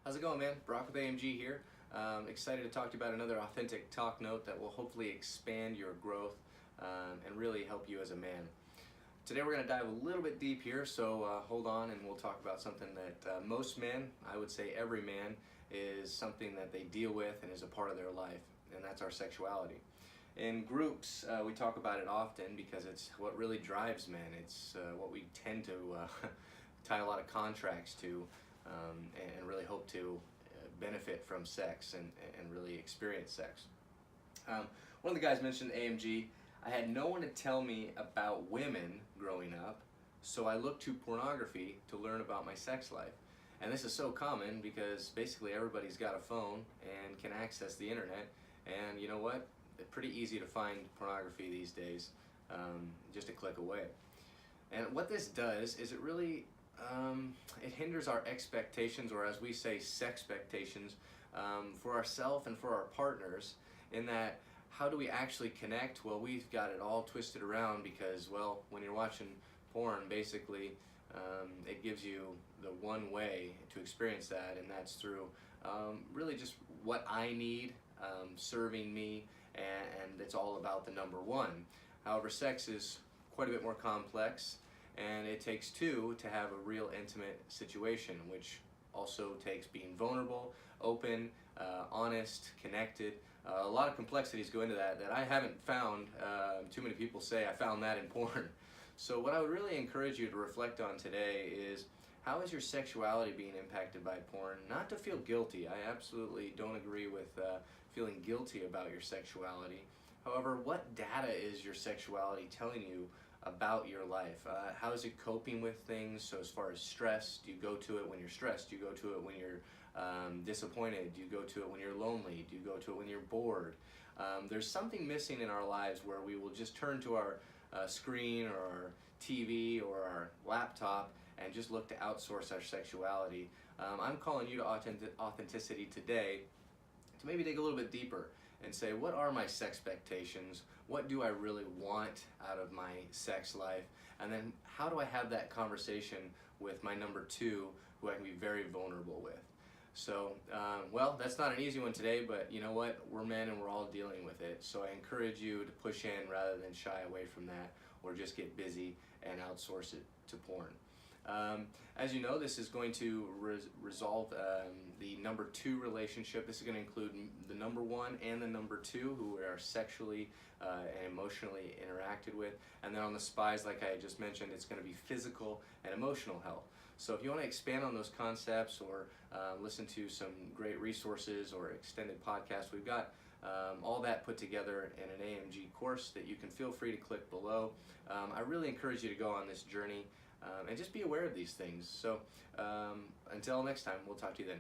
How's it going, man? Brock with AMG here. Excited to talk to you about another authentic talk note that will hopefully expand your growth and really help you as a man. Today we're going to dive a little bit deep here, so hold on and we'll talk about something that most men, I would say every man, is something that they deal with and is a part of their life, and that's our sexuality. In groups, we talk about it often because it's what really drives men. It's what we tend to tie a lot of contracts to and really hope to benefit from sex and really experience sex. One of the guys mentioned AMG. I had no one to tell me about women growing up, so I looked to pornography to learn about my sex life. And this is so common because basically everybody's got a phone and can access the internet, and you know what? It's pretty easy to find pornography these days, just a click away. And what this does is it really it hinders our expectations, or as we say, sexpectations, for ourselves and for our partners, in that how do we actually connect? Well, we've got it all twisted around because, well, when you're watching porn, basically it gives you the one way to experience that, and that's through really just what I need, serving me, and it's all about the number one. However, sex is quite a bit more complex, and it takes two to have a real intimate situation, which also takes being vulnerable, open, honest, connected. A lot of complexities go into that I haven't found. Too many people say I found that in porn. So what I would really encourage you to reflect on today is, how is your sexuality being impacted by porn? Not to feel guilty. I absolutely don't agree with feeling guilty about your sexuality. However, what data is your sexuality telling you about your life? How is it coping with things? So as far as stress, do you go to it when you're stressed? Do you go to it when you're disappointed? Do you go to it when you're lonely? Do you go to it when you're bored? There's something missing in our lives where we will just turn to our screen or our TV or our laptop and just look to outsource our sexuality. I'm calling you to authenticity today to maybe dig a little bit deeper and say, what are my sexpectations? What do I really want out of my sex life? And then how do I have that conversation with my number two, who I can be very vulnerable with? So, well, that's not an easy one today, but you know what? We're men and we're all dealing with it. So I encourage you to push in rather than shy away from that, or just get busy and outsource it to porn. As you know, this is going to resolve the number two relationship. This is going to include the number one and the number two, who are sexually and emotionally interacted with. And then on the spies, like I just mentioned, it's going to be physical and emotional health. So if you want to expand on those concepts, or listen to some great resources or extended podcasts, we've got all that put together in an AMG course that you can feel free to click below. I really encourage you to go on this journey and just be aware of these things. So until next time, we'll talk to you then.